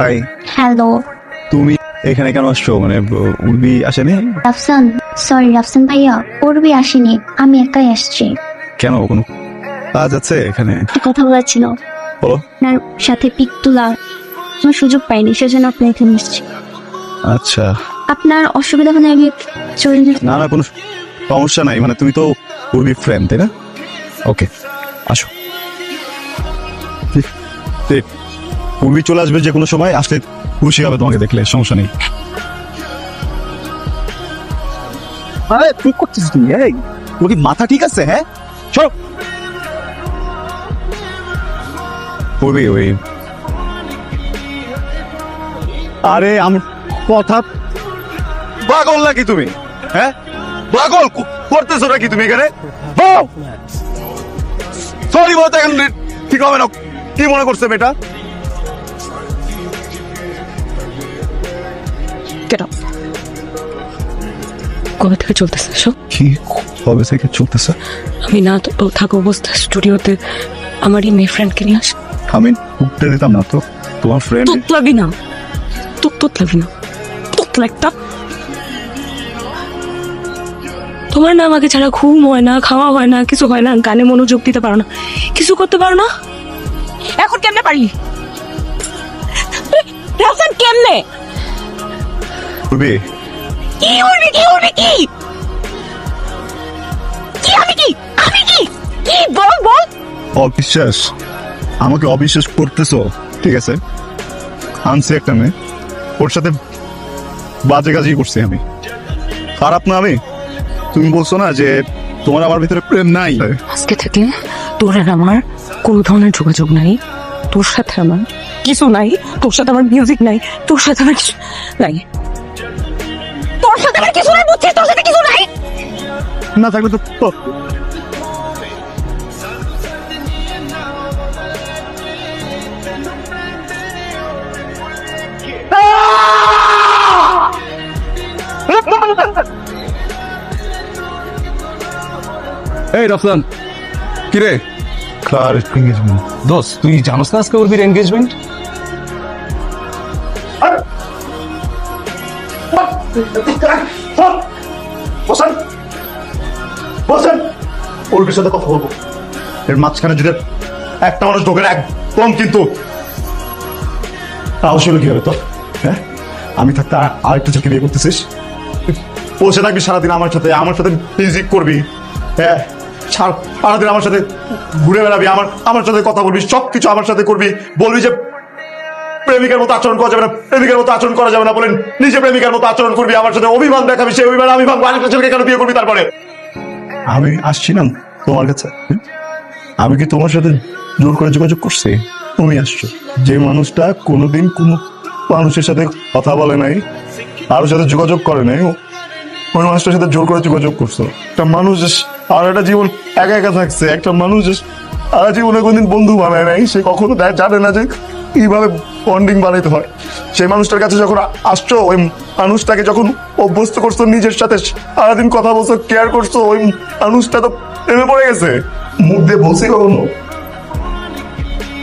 High, hello তুমি এখানে কেন আসছো? মানে উর্বি আসেনি? রাফসান, সরি রাফসান ভাইয়া, উর্বি আসেনি, আমি একাই আসছি। কেন, কোনো কাজ আছে এখানে? একটা কথা বলার ছিল, বলো। আপনার সাথে পিক তোলা আমার সুযোগ পাইনি, সেজন্য আপনি এখানে এসেছি। আচ্ছা, আপনার অসুবিধা হলে আমি চলে যেতে। না না, কোনো সমস্যা নাই। মানে তুমি তো উর্বি ফ্রেন্ড, তাই না? ওকে, আসো। ঠিক, উর্বি চলে আসবে যে কোনো সময়, আসলে খুশি হবে তোমাকে দেখলে, সমস্যা নেই। আরে কি করছিস তুমি? এই, তোর কি মাথা ঠিক আছে? হ্যাঁ, চলো। উর্বি, ওই আরে আমার কথা, পাগল নাকি তুমি? হ্যাঁ, পাগল করতেছো নাকি তুমি এখানে? সরি বলতে এখন ঠিক হবে না। কি মনে করছে মেয়েটা? কবে থেকে চলতেছে এসব? কি কবে থেকে চলতেছে? আমি না থাকা অবস্থা স্টুডিওতে আমার এই মেয়ে ফ্রেন্ডকে নিয়ে আস। আমি উঠতে দিতাম না তো। তোমার ফ্রেন্ড তোত লাগবি না, তোত লাগবি না, তোত একটা। তোমার না আমাকে ছাড়া ঘুম হয় না, খাওয়া হয় না, কিছু হয় না, গানে মনোযোগ দিতে পারো না, কিছু করতে পারো না। এখন কেমনে পারি? রাফসান কেমনে? উর্বি, কি উড়বি, কি উড়বি, কি কি আমি কি আমি কি কি বল বল। অবিশ্বাস, আমাকে অবিশ্বাস করতেছো? ঠিক আছে, আনছি একটা মেয়ে, ওর সাথে বাজে কাজই করছি আমি। খারাপ না আমি? তুমি বলছো না যে তোমার আমার ভিতরে প্রেম নাই? আজকে থেকে তোর আর আমার কোনো ধরনের যোগাযোগ নাই। তোর সাথে আমার কিছু নাই, তোর সাথে আমার মিউজিক নাই, তোর সাথে আমার কিছু নাই, তোর সাথে আমার কিছু নাই, বুঝছিস? তোর সাথে কিছু নাই। না থাকলে তো এই রফসান, কিরে কার এনগেজমেন্ট? দোস্ত, তুই জানোস না আজকে উর্বির এনগেজমেন্ট? বসেন বসেন, উর্বির সাথে কথা বলবো। এর মাঝখানে যদি একটা মানুষ ঢোকে না একদম, কিন্তু তাহলে কি হবে তো? হ্যাঁ, আমি থাকতে আরেকটা ছেলেকে বিয়ে করতেছিস? বসে থাকবি সারাদিন আমার সাথে মিউজিক করবি, হ্যাঁ, সারাদিন আমার সাথে ঘুরে বেড়াবি, আমার সাথে কথা বলবি, সবকিছু আমার সাথে করবি, বলবি যে প্রেমিকার মতো আচরণ করা যাবে না, প্রেমিকার মতো আচরণ করা যাবে না, বলেন নিজে প্রেমিকার মতো আচরণ করবি, আমার সাথে অভিমান দেখাবি, সেই অভিমান আমি ভাববো আরেকটা ছেলেকে কেন বিয়ে করবি। তারপরে আমি আসছিলাম তোমার কাছে, আমি কি তোমার সাথে জোর করে যোগাযোগ করছি? তুমি আসছো। যে মানুষটা কোনোদিন কোনো মানুষের সাথে কথা বলে নাই, কারোর সাথে যোগাযোগ করে নাই, ওই মানুষটার সাথে জোর করে যোগাযোগ করছো। একটা মানুষ আর একটা জীবন একা একা থাকছে, একটা মানুষ সারা জীবনে কোনদিন বন্ধু বানায় নাই, সে কখনো জানে না যে কিভাবে বন্ডিং বানাইতে হয়। সেই মানুষটার কাছে যখন আসছো, ওই মানুষটাকে যখন অভ্যস্ত করছো, নিজের সাথে সারাদিন কথা বলছো, কেয়ার করছো, ওই মানুষটা তো প্রেমে পড়ে গেছে। মুখ দিয়ে বলছি কখনো?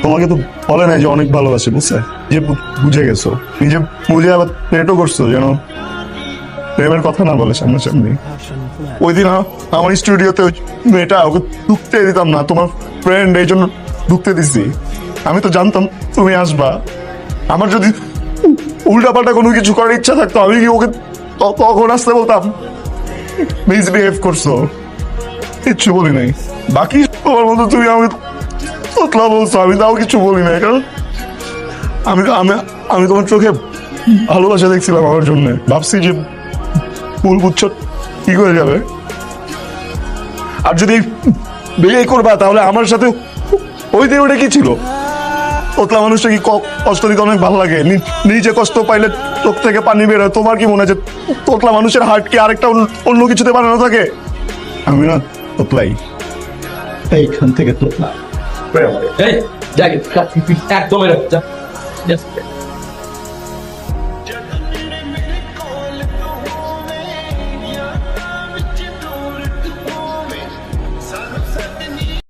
তোমাকে তো বলে নাই যে অনেক ভালোবাসে, বুঝছে? যে বুঝে গেছো, নিজে বুঝে আবার পেটও করছো যেন প্রেমের কথা না বলে সামনাসামনি। ওই দিন আমার স্টুডিওতে মেয়েটা, ওকে ঢুকতে দিতাম না, তোমার ফ্রেন্ড, এই জন্য ঢুকতে দিছি। আমি তো জানতাম তুমি আসবা। আমার যদি উল্টাপাল্টা কোনো কিছু করার ইচ্ছা থাকতো, আমি কি ওকে তখন আসতে বলতাম? মিসবিহেভ করছো, কিচ্ছু বলি নাই। বাকি তোমার মতো তুমি আমি তোতলা বলছো, আমি তাও কিছু বলি নাই, কারণ আমি তোমার চোখে ভালোবাসা দেখছিলাম আমার জন্য। ভাবছি যে ফুল গুচ্ছ কি করে যাবে, আর যদি বিয়ে করবা তাহলে আমার সাথে ওই দিন ওটা কি ছিল? তোতলা মানুষটা কি কষ্ট দিতে অনেক ভালো লাগে, নিজে কষ্ট পাইলে চোখ থেকে পানি বের হয়। তোমার কি মনে হয় যে তোতলা মানুষের হার্ট কি আরেকটা অন্য কিছুতে বানানো থাকে? আমি না তোতলাই, এইখান থেকে তোতলা। একদম